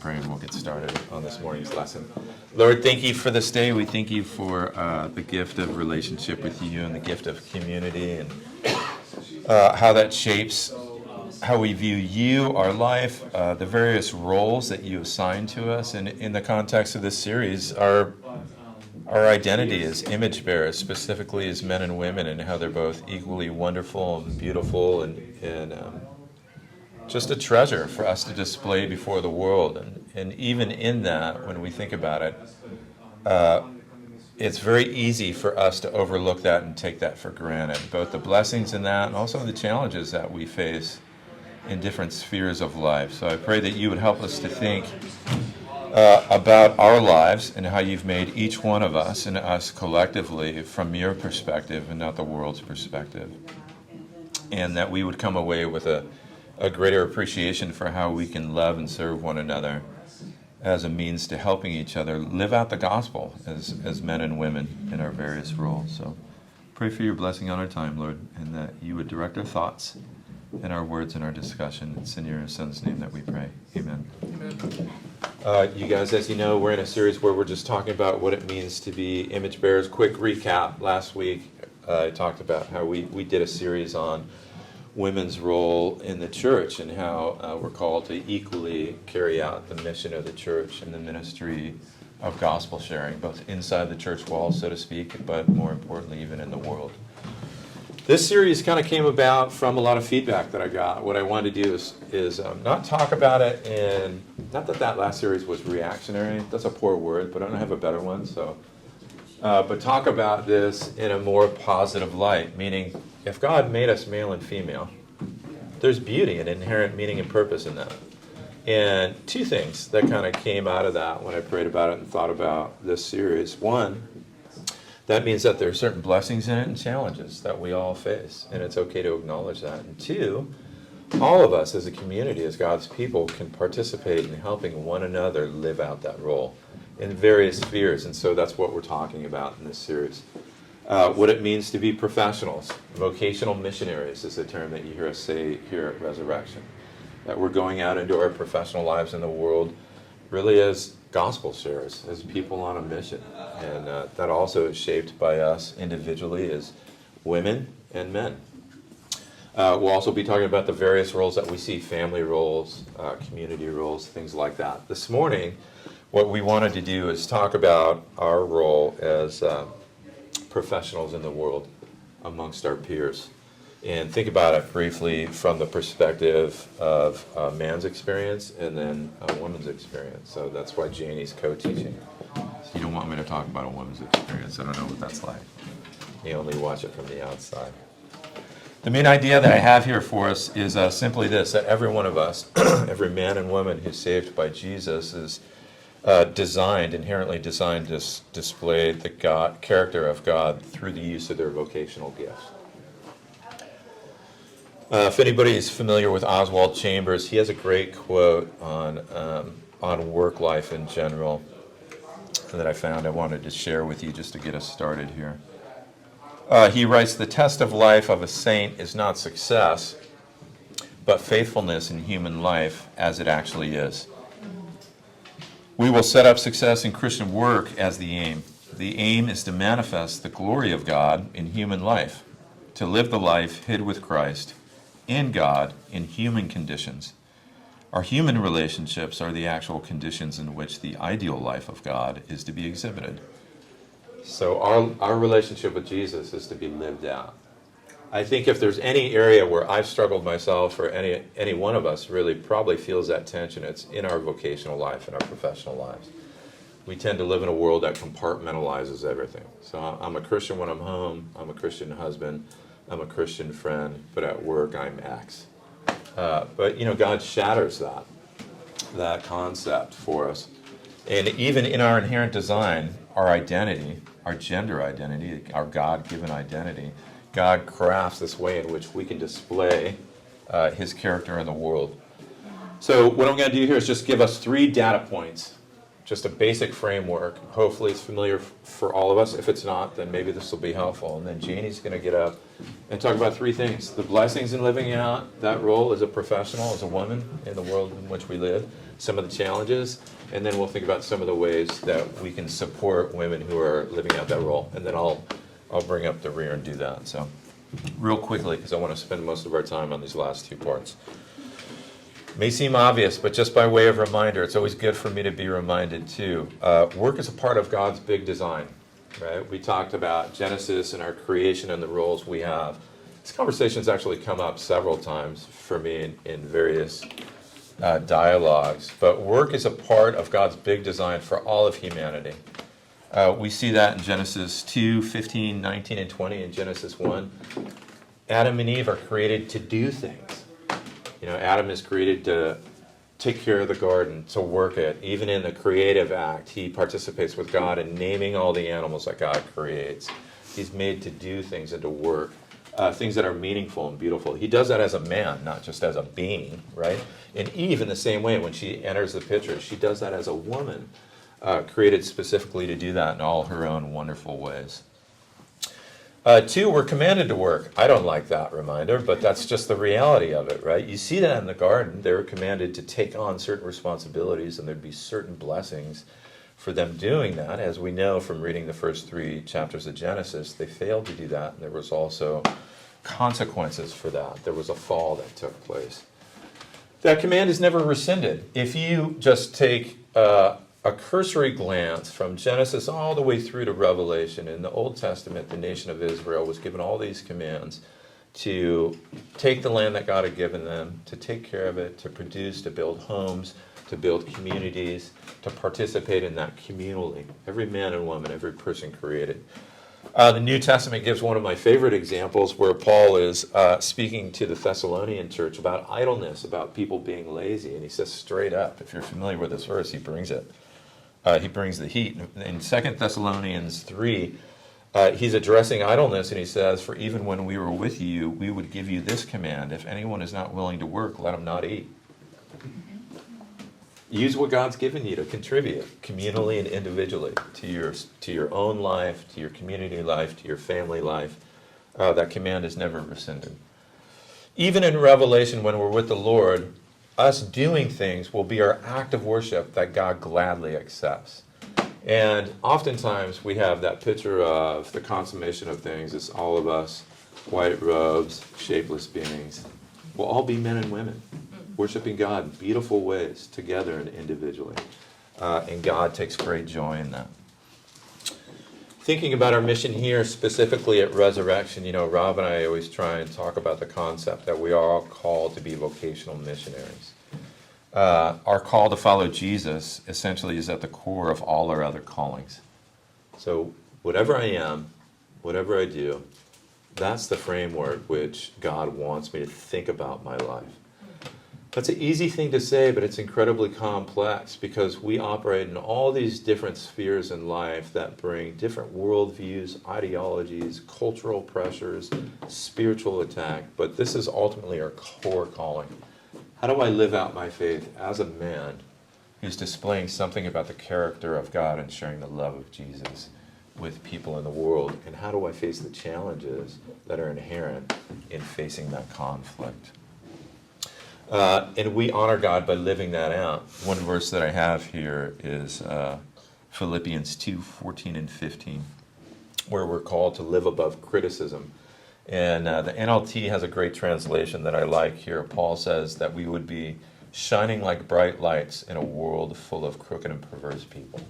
pray and we'll get started on this morning's lesson. Lord, thank you for this day. We thank you for the gift of relationship with you and the gift of community and how that shapes how we view you, our life, the various roles that you assign to us. And in the context of this series, our identity as image bearers, specifically as men and women, and how they're both equally wonderful and beautiful and just a treasure for us to display before the world. And even in that, when we think about it, it's very easy for us to overlook that and take that for granted, both the blessings in that and also the challenges that we face in different spheres of life. So I pray that you would help us to think about our lives and how you've made each one of us and us collectively from your perspective and not the world's perspective. And that we would come away with a greater appreciation for how we can love and serve one another as a means to helping each other live out the gospel as men and women in our various roles. So pray for your blessing on our time, Lord, and that you would direct our thoughts and our words and our discussion. It's in your Son's name that we pray. Amen. Amen. You guys, as you know, we're in a series where we're just talking about what it means to be image bearers. Quick recap. Last week, I talked about how we did a series on women's role in the church and how we're called to equally carry out the mission of the church and the ministry of gospel sharing, both inside the church walls, so to speak, but more importantly, even in the world. This series kind of came about from a lot of feedback that I got. What I wanted to do is not talk about it in, not that last series was reactionary, that's a poor word, but I don't have a better one, so. But talk about this in a more positive light, meaning if God made us male and female, there's beauty and inherent meaning and purpose in that. And two things that kind of came out of that when I prayed about it and thought about this series. One, that means that there are certain blessings in it and challenges that we all face, and it's okay to acknowledge that. And two, all of us as a community, as God's people, can participate in helping one another live out that role in various spheres, and so that's what we're talking about in this series. What it means to be professionals, vocational missionaries is the term that you hear us say here at Resurrection, that we're going out into our professional lives in the world really as gospel sharers, as people on a mission, and that also is shaped by us individually as women and men. We'll also be talking about the various roles that we see, family roles, community roles, things like that. This morning, what we wanted to do is talk about our role as professionals in the world amongst our peers. And think about it briefly from the perspective of a man's experience and then a woman's experience. So that's why Janey's co-teaching. So you don't want me to talk about a woman's experience. I don't know what that's like. You only watch it from the outside. The main idea that I have here for us is simply this, that every one of us, every man and woman who's saved by Jesus is inherently designed to display the character of God through the use of their vocational gifts. If anybody is familiar with Oswald Chambers, he has a great quote on work life in general that I found I wanted to share with you just to get us started here. He writes, "The test of life of a saint is not success, but faithfulness in human life as it actually is. We will set up success in Christian work as the aim. The aim is to manifest the glory of God in human life, to live the life hid with Christ, in God, in human conditions. Our human relationships are the actual conditions in which the ideal life of God is to be exhibited." So our relationship with Jesus is to be lived out. I think if there's any area where I've struggled myself, or any one of us really probably feels that tension, it's in our vocational life, in our professional lives. We tend to live in a world that compartmentalizes everything. So I'm a Christian when I'm home, I'm a Christian husband, I'm a Christian friend, but at work I'm X. But God shatters that concept for us. And even in our inherent design, our identity, our gender identity, our God-given identity, God crafts this way in which we can display his character in the world. So what I'm going to do here is just give us 3 data points, just a basic framework. Hopefully it's familiar for all of us. If it's not, then maybe this will be helpful. And then Janey's going to get up and talk about three things: the blessings in living out that role as a professional, as a woman in the world in which we live, some of the challenges, and then we'll think about some of the ways that we can support women who are living out that role. And then I'll bring up the rear and do that. So real quickly, because I want to spend most of our time on these last two parts. May seem obvious, but just by way of reminder, it's always good for me to be reminded too. Work is a part of God's big design, right? We talked about Genesis and our creation and the roles we have. This conversation's actually come up several times for me in various dialogues, but work is a part of God's big design for all of humanity. We see that in Genesis 2, 15, 19, and 20, in Genesis 1. Adam and Eve are created to do things. You know, Adam is created to take care of the garden, to work it. Even in the creative act, he participates with God in naming all the animals that God creates. He's made to do things and to work, things that are meaningful and beautiful. He does that as a man, not just as a being, right? And Eve, in the same way, when she enters the picture, she does that as a woman, created specifically to do that in all her own wonderful ways. 2, we're commanded to work. I don't like that reminder, but that's just the reality of it, right? You see that in the garden. They were commanded to take on certain responsibilities, and there'd be certain blessings for them doing that. As we know from reading the first 3 chapters of Genesis, they failed to do that, and there was also consequences for that. There was a fall that took place. That command is never rescinded. If you just take a cursory glance from Genesis all the way through to Revelation, in the Old Testament, the nation of Israel was given all these commands to take the land that God had given them, to take care of it, to produce, to build homes, to build communities, to participate in that communally. Every man and woman, every person created. The New Testament gives one of my favorite examples where Paul is speaking to the Thessalonian church about idleness, about people being lazy. And he says straight up, if you're familiar with this verse, he brings it. He brings the heat. In 2 Thessalonians 3, he's addressing idleness, and he says, "For even when we were with you, we would give you this command: if anyone is not willing to work, let him not eat." Use what God's given you to contribute communally and individually to your own life, to your community life, to your family life. That command is never rescinded. Even in Revelation, when we're with the Lord, us doing things will be our act of worship that God gladly accepts. And oftentimes we have that picture of the consummation of things. It's all of us, white robes, shapeless beings. We'll all be men and women, worshiping God in beautiful ways, together and individually. And God takes great joy in that. Thinking about our mission here, specifically at Resurrection, you know, Rob and I always try and talk about the concept that we are all called to be vocational missionaries. Our call to follow Jesus essentially is at the core of all our other callings. So whatever I am, whatever I do, that's the framework which God wants me to think about my life. That's an easy thing to say, but it's incredibly complex because we operate in all these different spheres in life that bring different worldviews, ideologies, cultural pressures, spiritual attack. But this is ultimately our core calling. How do I live out my faith as a man who's displaying something about the character of God and sharing the love of Jesus with people in the world? And how do I face the challenges that are inherent in facing that conflict? And we honor God by living that out. One verse that I have here is Philippians 2, 14 and 15, where we're called to live above criticism. And the NLT has a great translation that I like here. Paul says that we would be shining like bright lights in a world full of crooked and perverse people.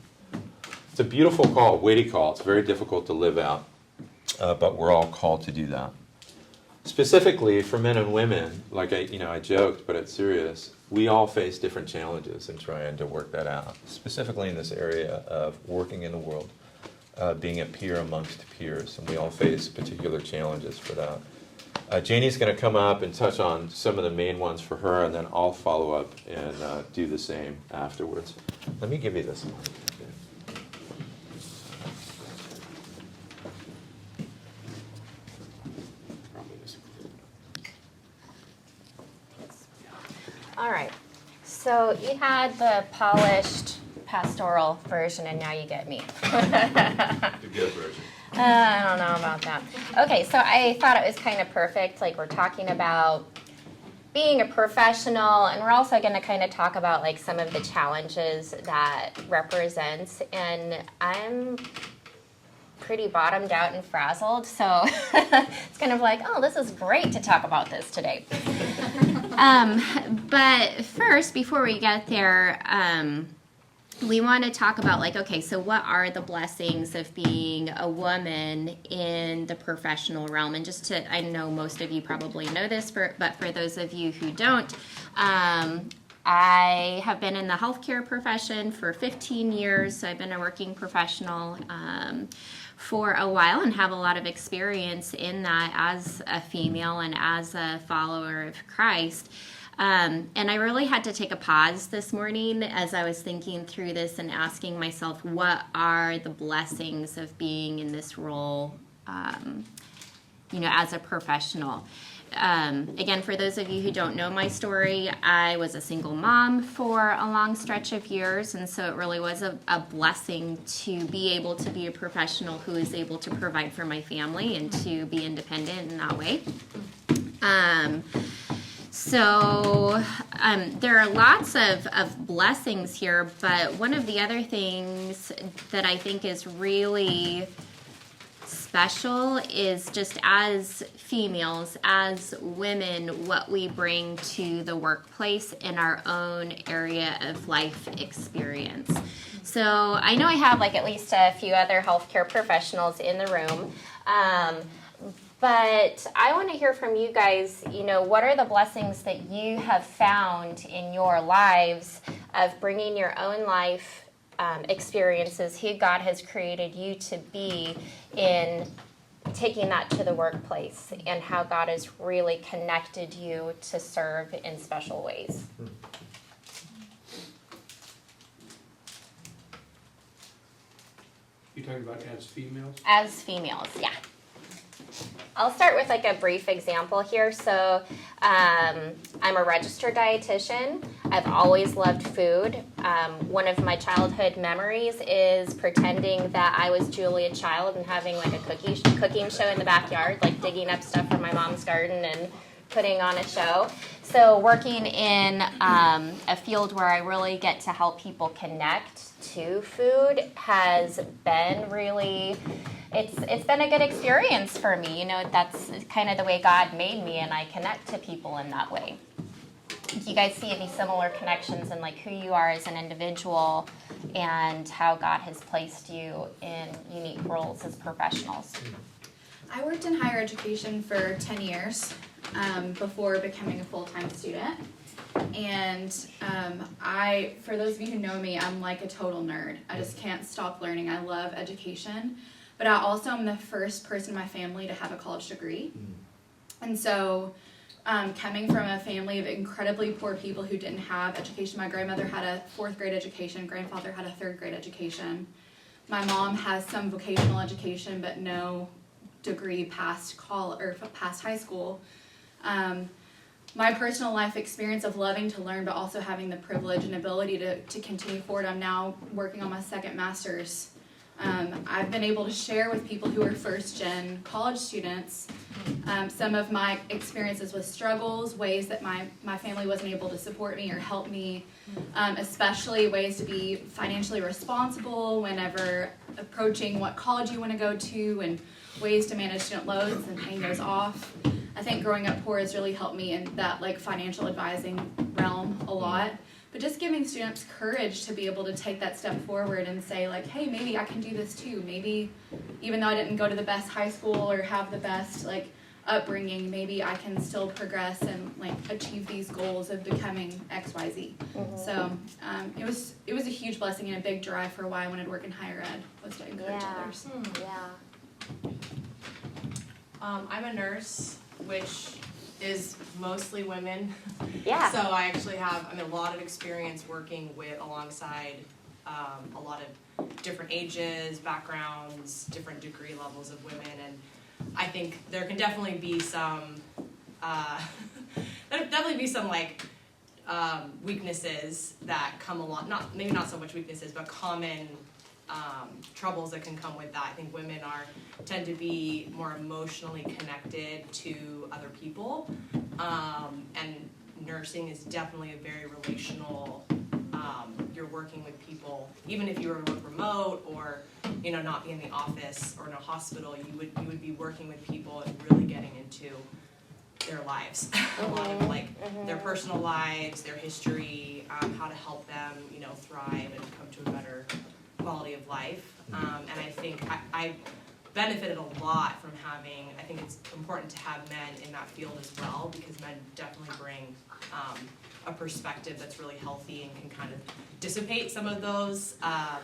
It's a beautiful call, weighty call. It's very difficult to live out, but we're all called to do that. Specifically for men and women, like I joked, but it's serious, we all face different challenges in trying to work that out, specifically in this area of working in the world, being a peer amongst peers, and we all face particular challenges for that. Janey's going to come up and touch on some of the main ones for her, and then I'll follow up and do the same afterwards. Let me give you this one. All right, so you had the polished pastoral version, and now you get me. The good version. I don't know about that. Okay, so I thought it was kind of perfect. Like, we're talking about being a professional, and we're also going to kind of talk about like some of the challenges that represents. And I'm pretty bottomed out and frazzled, so it's kind of like, oh, this is great to talk about this today. But first, before we get there, we want to talk about like, okay, so what are the blessings of being a woman in the professional realm? And just to, I know most of you probably know this, but for those of you who don't, I have been in the healthcare profession for 15 years. So I've been a working professional for a while and have a lot of experience in that as a female and as a follower of Christ. And I really had to take a pause this morning as I was thinking through this and asking myself, what are the blessings of being in this role, as a professional? Again, for those of you who don't know my story, I was a single mom for a long stretch of years, and so it really was a blessing to be able to be a professional who is able to provide for my family and to be independent in that way. So there are lots of blessings here, but one of the other things that I think is really special is just as females, as women, what we bring to the workplace in our own area of life experience. So I know I have like at least a few other healthcare professionals in the room, but I want to hear from you guys, what are the blessings that you have found in your lives of bringing your own life experiences, who God has created you to be, in taking that to the workplace, and how God has really connected you to serve in special ways. You're talking about as females? As females, yeah. I'll start with like a brief example here. So I'm a registered dietitian. I've always loved food. One of my childhood memories is pretending that I was Julia Child and having like a cooking show in the backyard, like digging up stuff from my mom's garden and putting on a show. So working in a field where I really get to help people connect to food has been really... It's been a good experience for me. That's kind of the way God made me, and I connect to people in that way. Do you guys see any similar connections in like who you are as an individual and how God has placed you in unique roles as professionals? I worked in higher education for 10 years before becoming a full-time student. And for those of you who know me, I'm like a total nerd. I just can't stop learning. I love education. But I also am the first person in my family to have a college degree. And so coming from a family of incredibly poor people who didn't have education, my grandmother had a 4th grade education, grandfather had a 3rd grade education. My mom has some vocational education, but no degree past high school. My personal life experience of loving to learn, but also having the privilege and ability to continue forward. I'm now working on my 2nd master's. I've been able to share with people who are first-gen college students some of my experiences with struggles, ways that my family wasn't able to support me or help me, especially ways to be financially responsible whenever approaching what college you want to go to, and ways to manage student loans and paying those off. I think growing up poor has really helped me in that like financial advising realm a lot. But just giving students courage to be able to take that step forward and say like, hey, maybe I can do this too. Maybe even though I didn't go to the best high school or have the best like upbringing, maybe I can still progress and like achieve these goals of becoming XYZ. Mm-hmm. So it was a huge blessing and a big drive for why I wanted to work in higher ed, was to encourage others. Yeah. I'm a nurse, which is mostly women. Yeah. So I actually have a lot of experience working alongside a lot of different ages, backgrounds, different degree levels of women, and I think there can definitely be some weaknesses that come along. Maybe not so much weaknesses, but common troubles that can come with that. I think women tend to be more emotionally connected to other people, and nursing is definitely a very relational. You're working with people, even if you were to work remote or not be in the office or in a hospital, you would be working with people and really getting into their lives, a lot of their personal lives, their history, how to help them, thrive and come to a better quality of life. And I think I benefited a lot from having. I think it's important to have men in that field as well, because men definitely bring a perspective that's really healthy and can kind of dissipate some of those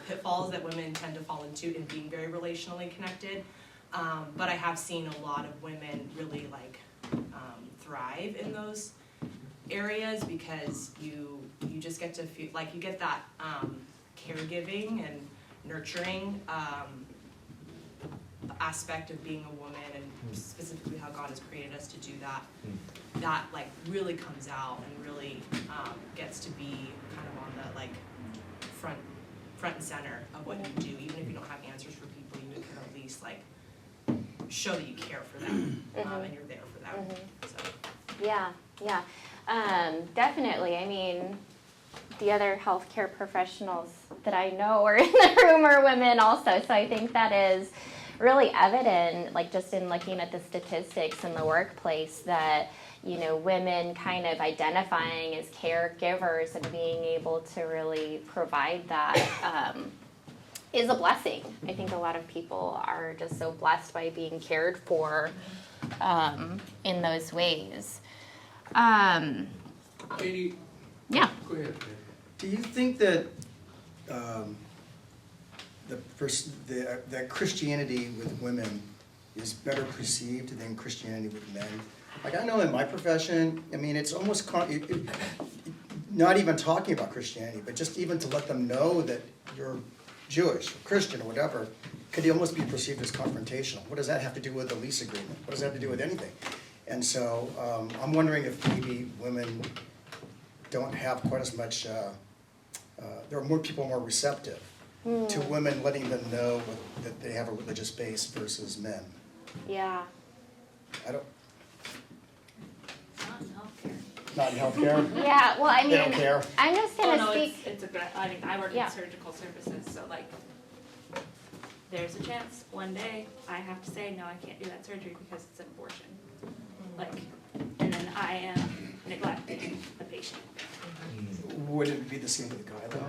pitfalls that women tend to fall into in being very relationally connected. But I have seen a lot of women really thrive in those areas, because you just get to feel like you get that caregiving and nurturing aspect of being a woman, and specifically how God has created us to do that. That really comes out and really gets to be kind of on the front and center of what you do. Even if you don't have answers for people, you can at least show that you care for them, and you're there for them. So. Yeah. Definitely. I mean, the other healthcare professionals that I know are in the room are women also, so I think that is really evident, just in looking at the statistics in the workplace, that women kind of identifying as caregivers and being able to really provide that is a blessing. I think a lot of people are just so blessed by being cared for in those ways. Janey, Yeah. go ahead. Do you think that that Christianity with women is better perceived than Christianity with men? I know in my profession, I mean, it's almost not even talking about Christianity, but just even to let them know that you're Jewish, or Christian, or whatever, could almost be perceived as confrontational. What does that have to do with the lease agreement? What does that have to do with anything? And so I'm wondering if maybe women don't have quite as much, there are more people more receptive to women letting them know that they have a religious base versus men. Yeah. I don't, Not in healthcare. not in healthcare? Yeah, well, I They mean, don't care. I'm just Oh, going to no, speak. it's a good, I work Yeah. in surgical services, so there's a chance one day I have to say, no, I can't do that surgery because it's an abortion. And then I am neglecting the patient. Would it be the same with the guy though?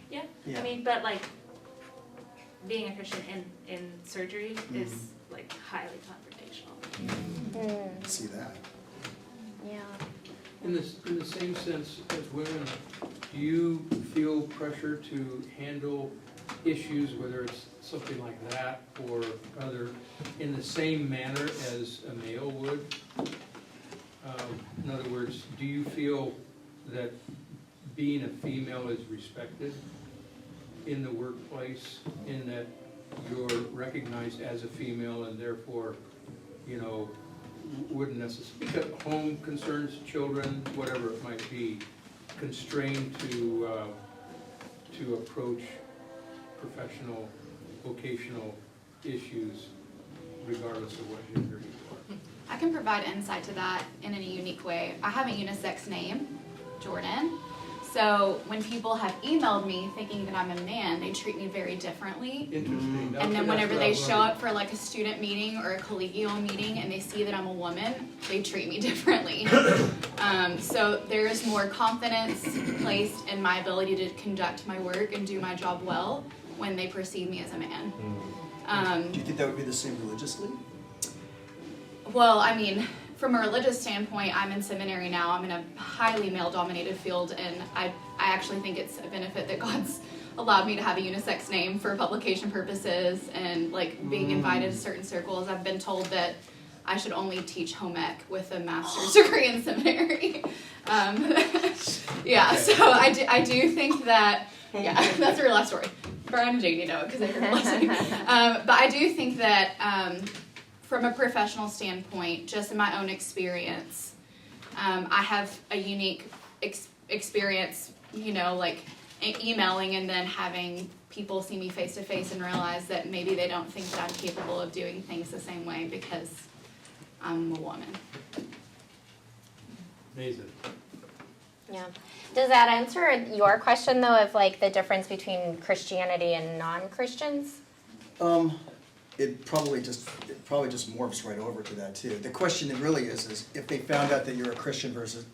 Yeah, Yeah. I mean, but being a Christian in surgery is highly confrontational. I see that. Yeah. In the same sense as women, do you feel pressure to handle issues, whether it's something like that or other, in the same manner as a male would? In other words, do you feel that being a female is respected in the workplace, in that you're recognized as a female and therefore, wouldn't necessarily, because home concerns, children, whatever it might be, constrained to approach professional, vocational issues regardless of what gender you are? I can provide insight to that in a unique way. I have a unisex name, Jordan. So when people have emailed me thinking that I'm a man, they treat me very differently. Interesting. And then whenever they show up for a student meeting or a collegial meeting and they see that I'm a woman, they treat me differently. So there is more confidence placed in my ability to conduct my work and do my job well when they perceive me as a man. Do you think that would be the same religiously? Well, I mean, from a religious standpoint, I'm in seminary now. I'm in a highly male-dominated field, and I actually think it's a benefit that God's allowed me to have a unisex name for publication purposes and being invited to certain circles. I've been told that I should only teach home ec with a master's degree in seminary. Yeah, so I do think that, yeah, that's a real life story. Brian and Janey know it because they're listening. But I do think that from a professional standpoint, just in my own experience, I have a unique experience, emailing and then having people see me face to face and realize that maybe they don't think that I'm capable of doing things the same way because I'm a woman. Amazing. Yeah. Does that answer your question though of like the difference between Christianity and non-Christians? It probably just morphs right over to that too. The question really is if they found out that you're a Christian versus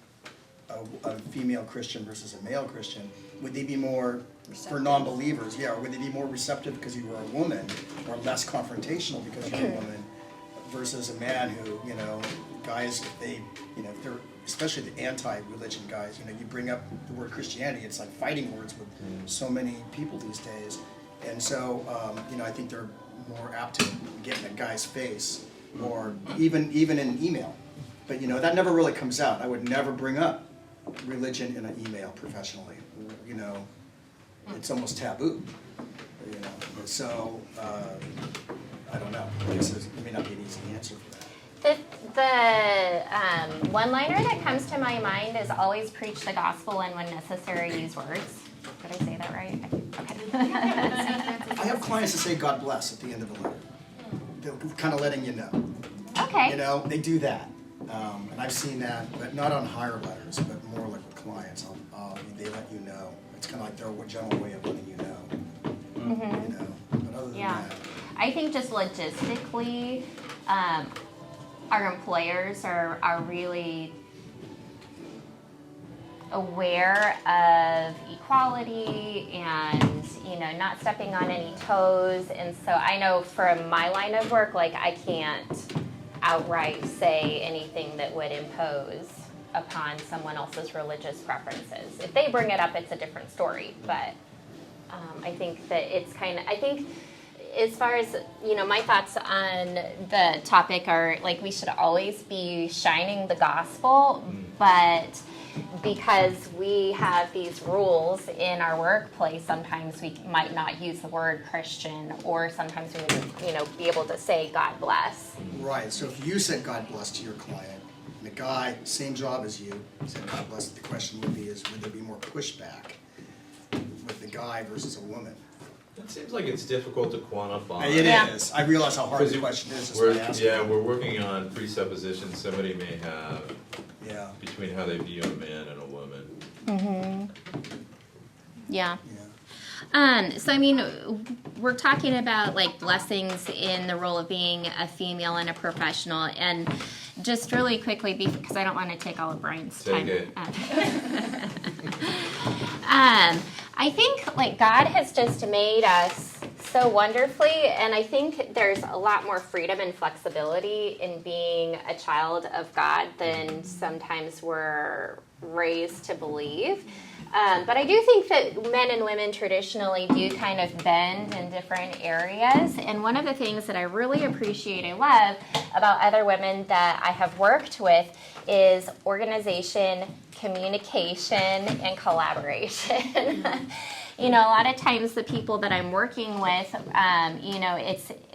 a female Christian versus a male Christian, would they be more receptive. For non-believers? Yeah, or would they be more receptive because you were a woman, or less confrontational because you're a woman, versus a man who, guys, if they, if they're, especially the anti-religion guys, you bring up the word Christianity, it's like fighting words with so many people these days, and so, I think they're more apt to get in a guy's face, or even in email. But that never really comes out. I would never bring up religion in an email professionally. It's almost taboo. So I don't know. I guess it may not be an easy answer for that. The one-liner that comes to my mind is always preach the gospel and when necessary use words. Did I say that right? Okay. I have clients that say God bless at the end of the letter. They're kind of letting you know. Okay. They do that. And I've seen that, but not on higher letters, but more like with clients. They let you know. It's kind of like their general way of letting you know. Mm-hmm. But other than that. I think just logistically, our employers are really aware of equality and not stepping on any toes, and so I know from my line of work, like I can't outright say anything that would impose upon someone else's religious preferences. If they bring it up, it's a different story, but I think that it's I think as far as, my thoughts on the topic are, like, we should always be shining the gospel, but because we have these rules in our workplace, sometimes we might not use the word Christian, or sometimes we would, be able to say God bless. Right, so if you said God bless to your client, and a guy, same job as you, said God bless, the question would there be more pushback with the guy versus a woman? It seems like it's difficult to quantify. It is. I realize how hard the question is. We're working on presuppositions somebody may have between how they view a man and a woman. Mm-hmm. Yeah. So we're talking about like blessings in the role of being a female and a professional, and just really quickly, because I don't want to take all of Brian's time. Take it. I think like God has just made us so wonderfully, and I think there's a lot more freedom and flexibility in being a child of God than sometimes we're raised to believe. But I do think that men and women traditionally do kind of bend in different areas. And one of the things that I really appreciate and love about other women that I have worked with is organization, communication, and collaboration. A lot of times the people that I'm working with,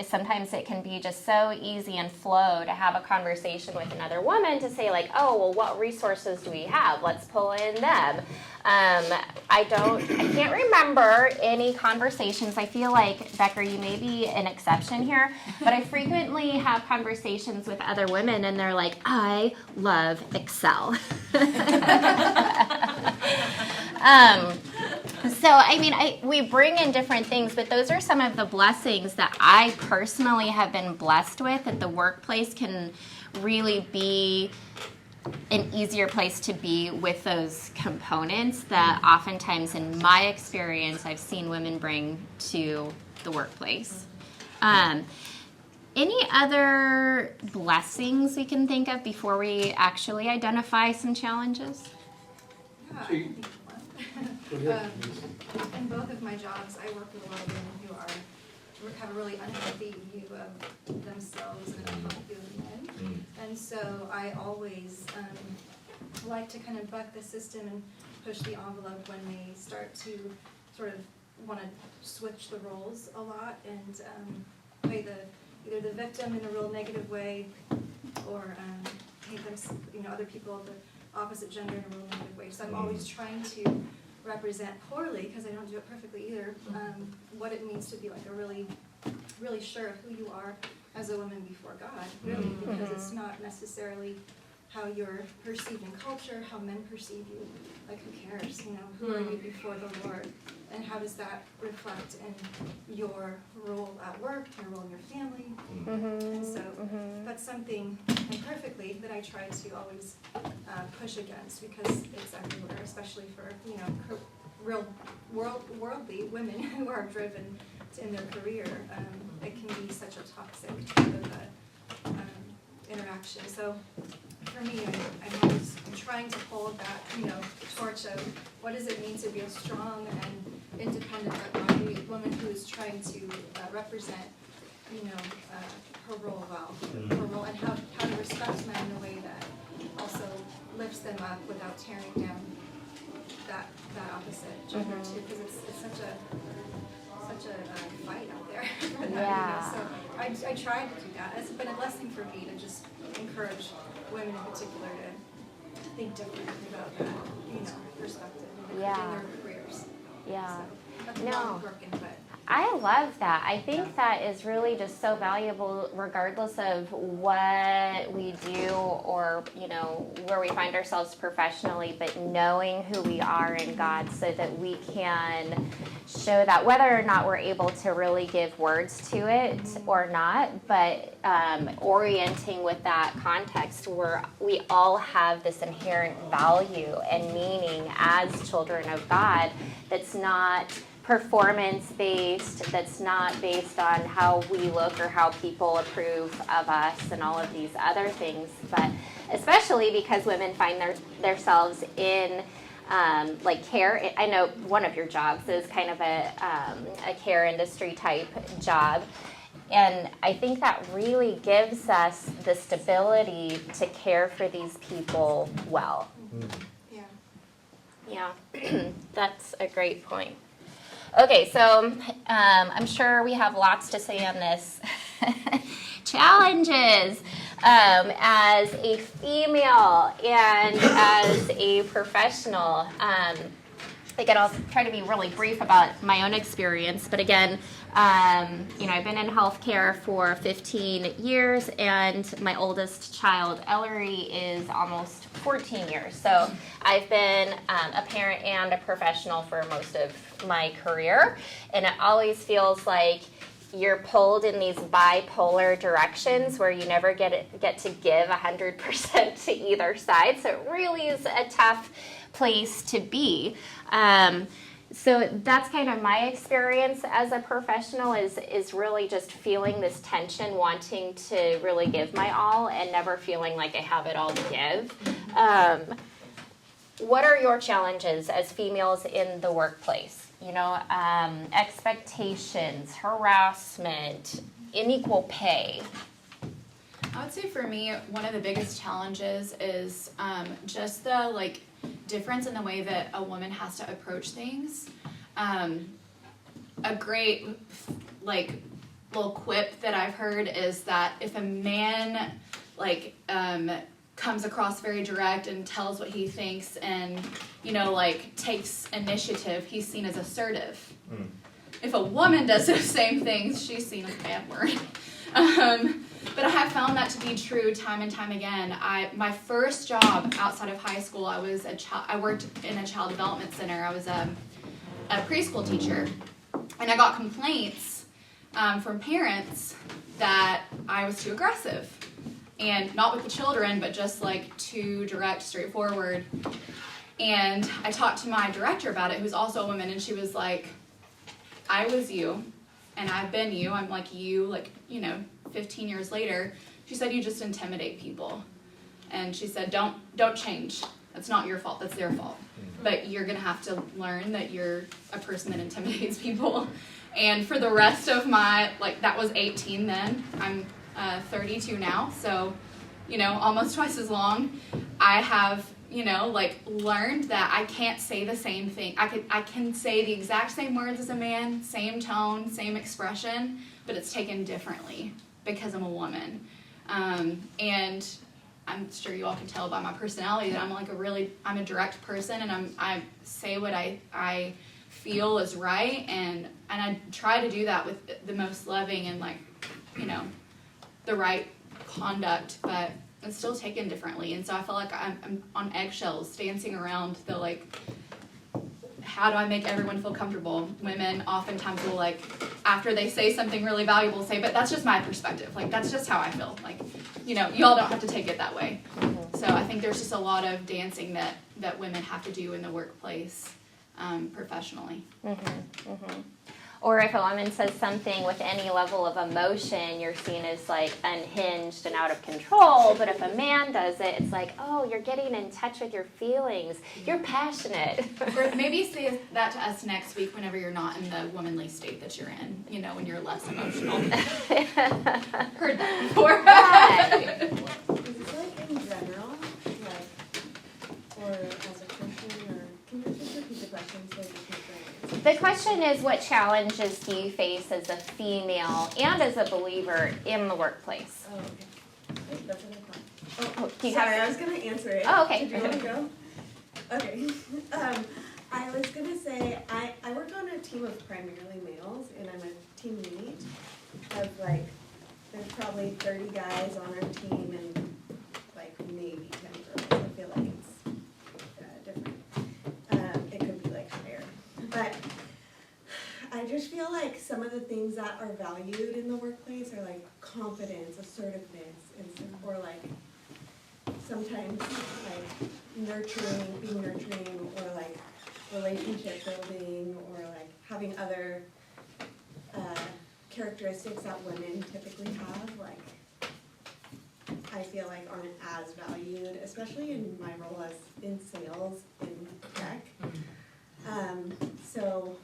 sometimes it can be just so easy and flow to have a conversation with another woman to say like, oh, well, what resources do we have? Let's pull in them. I can't remember any conversations. I feel like, Becker, you may be an exception here, but I frequently have conversations with other women and they're like, I love Excel. So, we bring in different things, but those are some of the blessings that I personally have been blessed with, that the workplace can really be an easier place to be with those components that oftentimes in my experience I've seen women bring to the workplace. Any other blessings we can think of before we actually identify some challenges? So you- Go ahead. In both of my jobs, I work with a lot of women who have a really unhealthy view of themselves and an unhealthy view of men. And so I always like to kind of buck the system and push the envelope when they start to sort of want to switch the roles a lot and play either the victim in a real negative way or paint them, other people of the opposite gender in a real negative way. So I'm always trying to represent poorly, because I don't do it perfectly either, what it means to be like a really, really sure of who you are as a woman before God, really, because it's not necessarily how you're perceived in culture, how men perceive you. Like, who cares, you know, who are you before the Lord? And how does that reflect in your role at work, your role in your family? And so that's something imperfectly that I try to always push against, because it's everywhere, especially for, you know, real worldly women who are driven in their career. It can be such a toxic type of interaction. So for me, I'm always trying to hold that, you know, torch of what does it mean to be a strong and independent but mighty woman who is trying to represent, you know, her role well, her role, and how to respect men in a way that also lifts them up without tearing down that opposite gender too, because it's such a fight out there for that, you know. So I try to do that. It's been a blessing for me to just encourage women in particular to think differently about that, you know, perspective in their careers. Yeah. So that's No. working, but I love that. I think that is really just so valuable regardless of what we do or, you know, where we find ourselves professionally, but knowing who we are in God so that we can show that, whether or not we're able to really give words to it or not, but orienting with that context where we all have this inherent value and meaning as children of God that's not performance-based, that's not based on how we look or how people approve of us and all of these other things, but especially because women find themselves in like care. I know one of your jobs is kind of a care industry type job, and I think that really gives us the stability to care for these people well. Yeah, that's a great point. Okay, so I'm sure we have lots to say on this. Challenges as a female and as a professional. Again, I'll try to be really brief about my own experience, but again, you know, I've been in healthcare for 15 years, and my oldest child, Ellery, is almost 14 years. So I've been a parent and a professional for most of my career, and it always feels like you're pulled in these bipolar directions where you never get to give 100% to either side. So it really is a tough place to be. So that's kind of my experience as a professional is really just feeling this tension, wanting to really give my all and never feeling like I have it all to give. What are your challenges as females in the workplace? You know, expectations, harassment, unequal pay. I would say for me, one of the biggest challenges is just the difference in the way that a woman has to approach things. A great little quip that I've heard is that if a man comes across very direct and tells what he thinks and takes initiative, he's seen as assertive. If a woman does those same things, she's seen as a bad word. But I have found that to be true time and time again. My first job outside of high school, I worked in a child development center. I was a preschool teacher, and I got complaints from parents that I was too aggressive, and not with the children, but just too direct, straightforward. And I talked to my director about it, who's also a woman, and she was like, "I was you, and I've been you. I'm like you, 15 years later." She said, "You just intimidate people." And she said, don't change. That's not your fault, that's their fault. But you're gonna have to learn that you're a person that intimidates people. And for the rest of my, that was 18 then, I'm 32 now, so, almost twice as long. I have, learned that I can't say the same thing. I can say the exact same words as a man, same tone, same expression, but it's taken differently because I'm a woman. And I'm sure you all can tell by my personality that I'm a direct person, and I say what I feel is right, and I try to do that with the most loving and the right conduct, but it's still taken differently. And so I feel like I'm on eggshells dancing around the how do I make everyone feel comfortable? Women oftentimes will after they say something really valuable, say, but that's just my perspective. That's just how I feel. Y'all don't have to take it that way. So I think there's just a lot of dancing that women have to do in the workplace professionally. Or if a woman says something with any level of emotion, you're seen as unhinged and out of control. But if a man does it, it's oh, you're getting in touch with your feelings. You're passionate. Or maybe say that to us next week whenever you're not in the womanly state that you're in, when you're less emotional. Heard that before. Right. Is it in general, or as a Christian, or can you just repeat the question so you can The question is, what challenges do you face as a female and as a believer in the workplace? Oh, okay. That's what I thought. Oh, do you Sorry, have? I was gonna answer it. Oh, okay. Did you want to go? Okay. I was gonna say, I work on a team of primarily males, and I'm a team lead of there's probably 30 guys on our team and maybe 10 girls. I feel like it's different. It could be higher. But I just feel like some of the things that are valued in the workplace are confidence, assertiveness, or sometimes being nurturing, or relationship building, or having other characteristics that women typically have, I feel aren't as valued, especially in my role as in sales in tech. So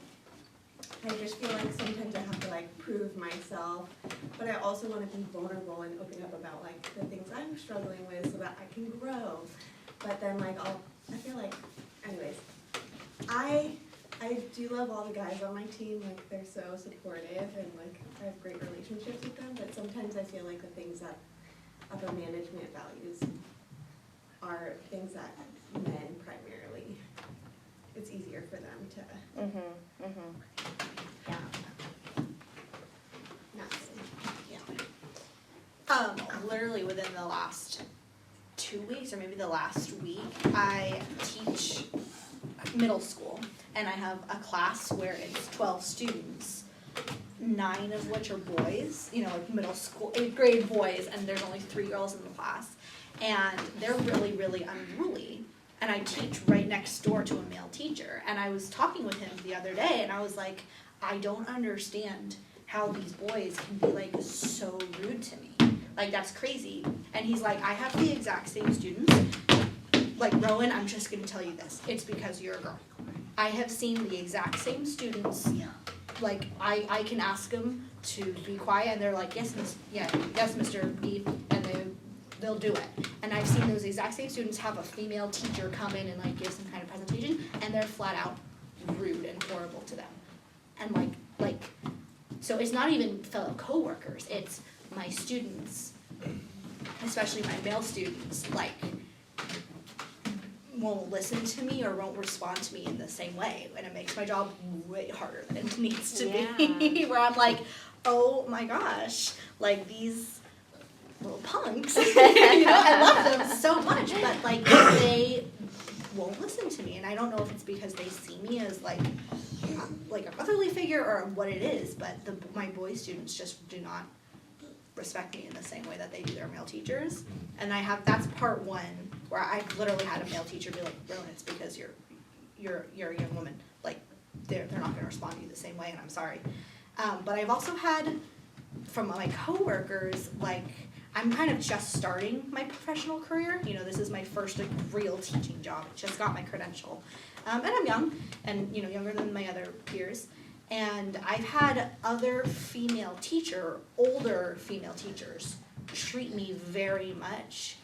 I just feel sometimes I have to prove myself, but I also want to be vulnerable and open up about the things I'm struggling with so that I can grow. But then I feel anyways, I do love all the guys on my team. They're so supportive, and I have great relationships with them. But sometimes I feel the things that upper management values are things that men primarily, it's easier for them to. Yeah. Literally within the last 2 weeks, or maybe the last week, I teach middle school, and I have a class where it's 12 students, 9 of which are boys, middle school, 8th grade boys, and there's only 3 girls in the class, and they're really, really unruly. And I teach right next door to a male teacher, and I was talking with him the other day, and I was like, I don't understand how these boys can be so rude to me. That's crazy. And he's like, I have the exact same students. Rowan, I'm just gonna tell you this. It's because you're a girl. I have seen the exact same students. I can ask them to be quiet, and they're like, yes, yes, Mr. B, and they'll do it. And I've seen those exact same students have a female teacher come in and give some kind of presentation, and they're flat out rude and horrible to them. And so it's not even fellow coworkers, it's my students, especially my male students, won't listen to me or won't respond to me in the same way, and it makes my job way harder than it needs to be. Where I'm oh my gosh, these little punks, I love them so much, but they won't listen to me, and I don't know if it's because they see me as a motherly figure or what it is, but my boy students just do not respect me in the same way that they do their male teachers. And that's part one, where I've literally had a male teacher be Rowan, it's because you're a young woman, they're not going to respond to you the same way, and I'm sorry. But I've also had from my coworkers, I'm kind of just starting my professional career. This is my first real teaching job. I just got my credential. And I'm young, and younger than my other peers. And I've had other older female teachers treat me very much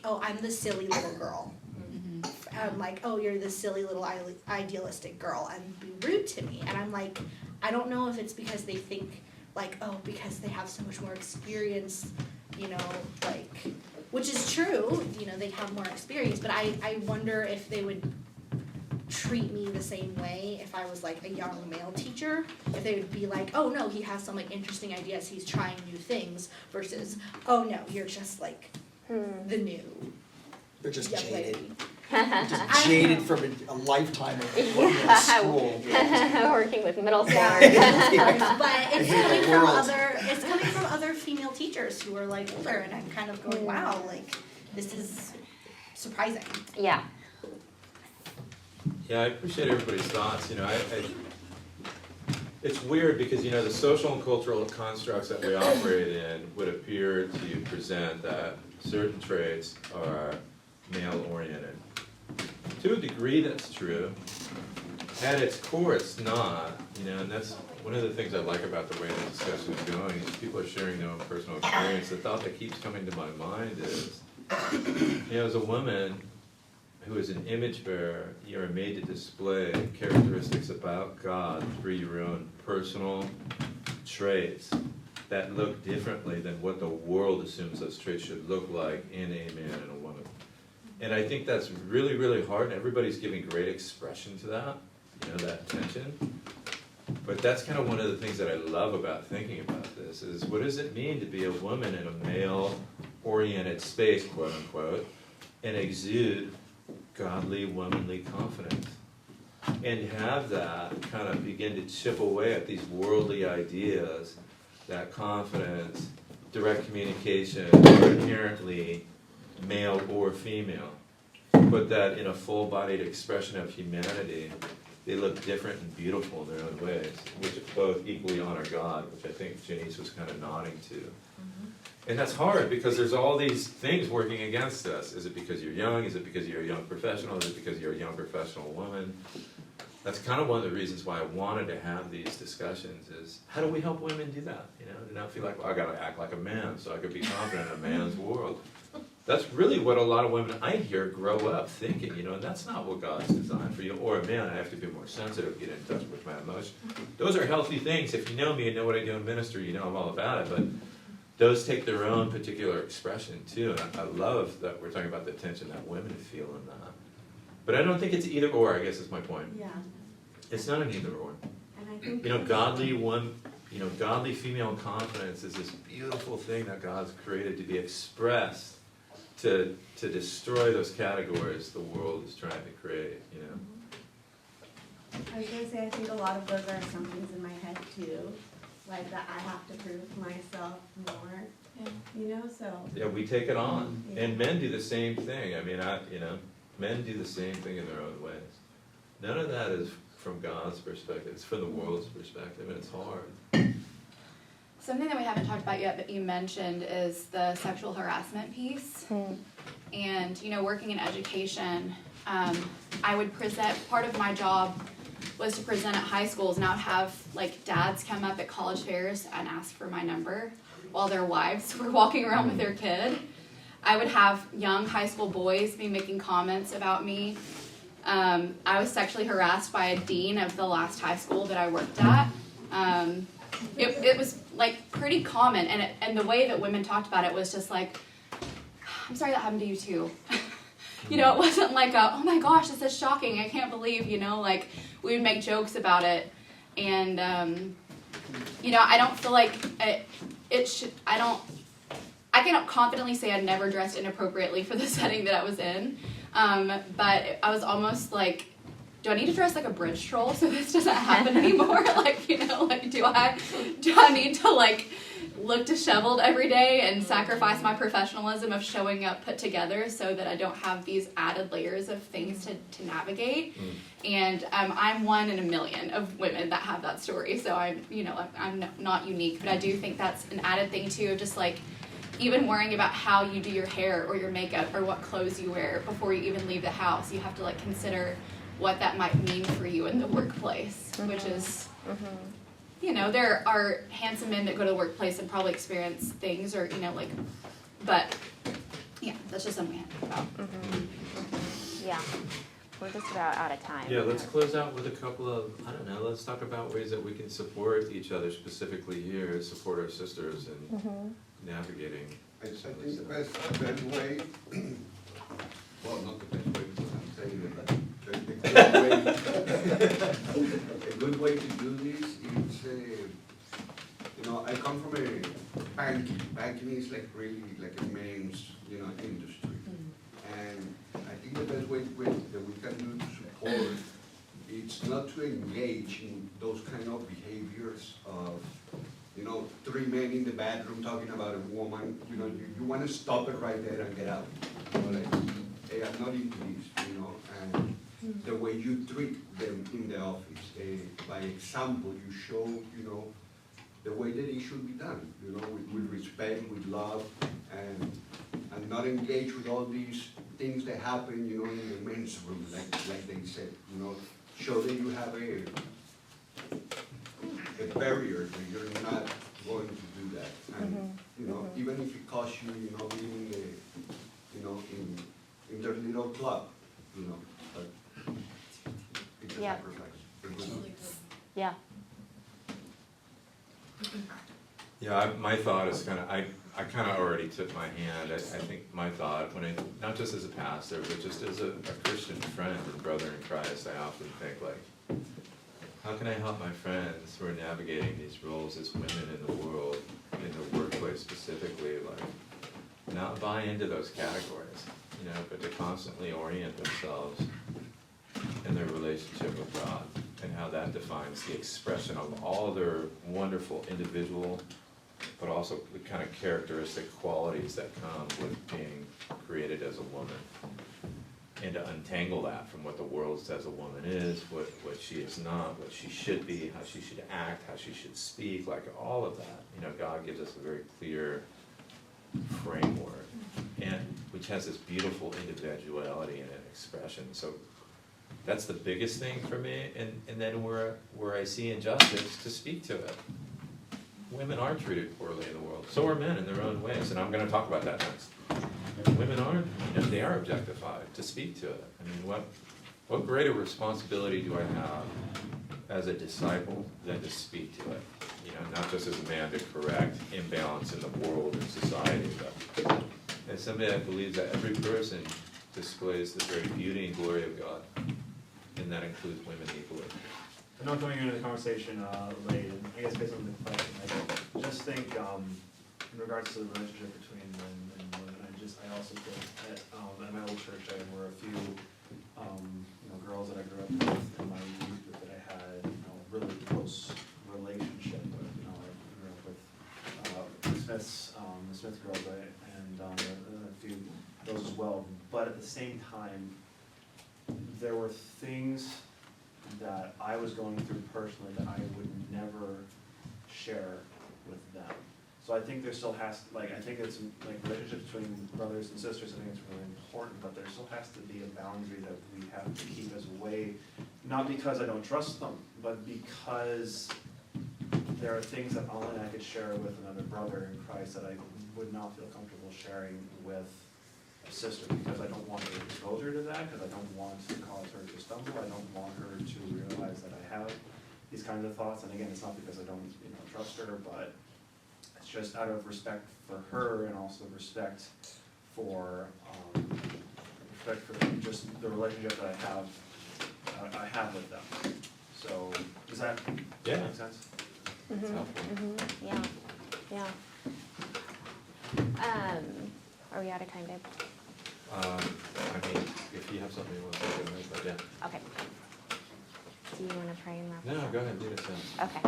oh, I'm the silly little girl. I'm oh, you're the silly little idealistic girl, and be rude to me. And I'm I don't know if it's because they think oh, because they have so much more experience, which is true, you know, they have more experience, but I wonder if they would treat me the same way if I was like a young male teacher, if they would be like, oh no, he has some like interesting ideas, he's trying new things, versus, oh no, you're just like the new They're just young jaded. lady. Just jaded from a lifetime of working at school. Working with middle Yeah. schoolers. But it's I hate the coming from other female teachers who are like older, and I'm kind of going, wow, like this is surprising. Yeah. Yeah, I appreciate everybody's thoughts. You know, it's weird because, you know, the social and cultural constructs that we operate in would appear to present that certain traits are male-oriented. To a degree, that's true. At its core, it's not. You know, and that's one of the things I like about the way the discussion is going. Is people are sharing their own personal experience. The thought that keeps coming to my mind is, you know, as a woman who is an image bearer, you are made to display characteristics about God through your own personal traits that look differently than what the world assumes those traits should look like in a man and a woman. And I think that's really, really hard, and everybody's giving great expression to that, you know, that tension. But that's kind of one of the things that I love about thinking about this, is what does it mean to be a woman in a male-oriented space, quote unquote, and exude godly, womanly confidence, and have that kind of begin to chip away at these worldly ideas that confidence, direct communication are inherently male or female, but that in a full-bodied expression of humanity, they look different and beautiful in their own ways, which both equally honor God, which I think Janice was kind of nodding to. And that's hard because there's all these things working against us. Is it because you're young? Is it because you're a young professional? Is it because you're a young professional woman? That's kind of one of the reasons why I wanted to have these discussions, is how do we help women do that? You know, to not feel like, well, I gotta act like a man so I could be confident in a man's world. That's really what a lot of women I hear grow up thinking, you know, and that's not what God's designed for you. Or a man, I have to be more sensitive, get in touch with my emotions. Those are healthy things. If you know me and know what I do in ministry, you know I'm all about it. But those take their own particular expression too. And I love that we're talking about the tension that women feel in that. But I don't think it's either or, I guess is my point. Yeah. It's not an either or. And I think You know, godly female confidence is this beautiful thing that God's created to be expressed to destroy those categories the world is trying to create, you know. I was gonna say, I think a lot of those are assumptions in my head too, like that I have to prove myself more, you know, so. Yeah, we take it on. And men do the same thing. I mean, men do the same thing in their own ways. None of that is from God's perspective. It's from the world's perspective, and it's hard. Something that we haven't talked about yet, but you mentioned, is the sexual harassment piece. And, you know, working in education, I would present, part of my job was to present at high schools, and I would have, like, dads come up at college fairs and ask for my number while their wives were walking around with their kid. I would have young high school boys be making comments about me. I was sexually harassed by a dean of the last high school that I worked at. It was like pretty common, and the way that women talked about it was just like, I'm sorry that happened to you too. You know, it wasn't like oh my gosh, this is shocking, I can't believe, you know, like we would make jokes about it. And you know, I don't feel like it should, I can confidently say I never dressed inappropriately for the setting that I was in, but I was almost like, do I need to dress like a bridge troll so this doesn't happen anymore? Like, you know, like do I need to like look disheveled every day and sacrifice my professionalism of showing up put together so that I don't have these added layers of things to navigate? And I'm one in a million of women that have that story, so I'm not unique, but I do think that's an added thing too, just like even worrying about how you do your hair or your makeup or what clothes you wear before you even leave the house. You have to like consider what that might mean for you in the workplace, which is, you know, there are handsome men that go to the workplace and probably experience things, or, you know, like, but, yeah, that's just something we have to think about. Yeah, we're just about out of time. Yeah, let's close out with a couple of, I don't know, let's talk about ways that we can support each other specifically here, support our sisters in navigating. I think the best way, well, not the best way because I'm saying it, but a good way to do this is, you know, I come from a banking. Banking is like really like a men's, you know, industry. And I think the best way that we can do to support it's not to engage in those kind of behaviors of, you know, three men in the bathroom talking about a woman. You know, you want to stop it right there and get out. You know, like, hey, I'm not into this, you know, and the way you treat them in the office, by example, you show, you know, the way that it should be done, you know, with respect, with love, and not engage with all these things that happen, you know, in the men's room, like they said, you know, show that you have a barrier that you're not going to do that, and you know, even if it costs you, you know, being in the, you know, in their little club, you know, but it's a Yeah. sacrifice. Yeah. Yeah, my thought is I kind of already took my hand. I think my thought, not just as a pastor, but just as a Christian friend and brother in Christ, I often think like, how can I help my friends who are navigating these roles as women in the world, in the workplace specifically, like, not buy into those categories, you know, but to constantly orient themselves in their relationship with God and how that defines the expression of all their wonderful individual, but also the kind of characteristic qualities that come with being created as a woman. And to untangle that from what the world says a woman is, what she is not, what she should be, how she should act, how she should speak, like all of that. You know, God gives us a very clear framework, and which has this beautiful individuality and an expression. So that's the biggest thing for me, and then where I see injustice, to speak to it. Women are treated poorly in the world. So are men in their own ways, and I'm going to talk about that next. Women aren't, you know, they are objectified. To speak to it. I mean, what greater responsibility do I have as a disciple than to speak to it? You know, not just as a man to correct imbalance in the world and society, but as somebody that believes that every person displays the very beauty and glory of God, and that includes women equally. I know coming into the conversation late, and I guess based on the question, I just think in regards to the relationship between men and women, I also think that at my old church there were a few you know, girls that I grew up with in my youth that I had, you know, really close relationship with. You know, I grew up with the Smith girls, right, and a few of those as well. But at the same time, there were things that I was going through personally that I would never share with them. So I think there still has, like, I think it's like relationships between brothers and sisters, I think it's really important, but there still has to be a boundary that we have to keep as a way, not because I don't trust them, but because there are things that only I could share with another brother in Christ that I would not feel comfortable sharing with a sister, because I don't want to expose her to that, because I don't want to cause her to stumble, I don't want her to realize that I have these kinds of thoughts, and again, it's not because I don't, you know, trust her, but it's just out of respect for her and also respect for just the relationship that I have with them. So does that make sense? Yeah. Yeah. Are we out of time, babe? I mean, if you have something you want to say, but yeah. Okay. Do you want to pray and wrap? No, go ahead, lead us in. Okay.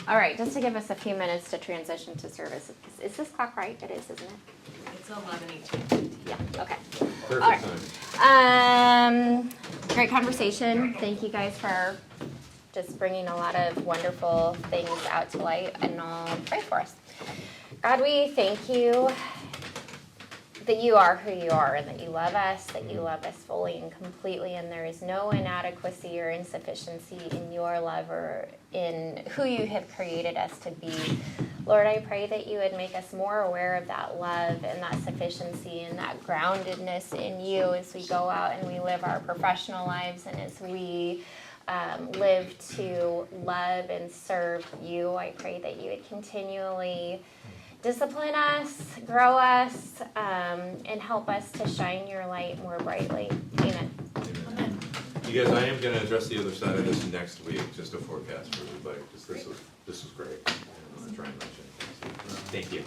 All right, just to give us a few minutes to transition to service. Is this clock right? It is, isn't it? It's 11:18. Yeah, okay. Perfect All right. time. Great conversation. Thank you guys for just bringing a lot of wonderful things out to light, and I'll pray for us. God, we thank you that you are who you are, and that you love us, that you love us fully and completely, and there is no inadequacy or insufficiency in your love or in who you have created us to be. Lord, I pray that you would make us more aware of that love and that sufficiency and that groundedness in you as we go out and we live our professional lives, and as we live to love and serve you. I pray that you would continually discipline us, grow us, and help us to shine your light more brightly. Amen. Amen. You guys, I am going to address the other side of this next week, just a forecast for everybody, because this was great. And I'm going to try and mention things. Thank you.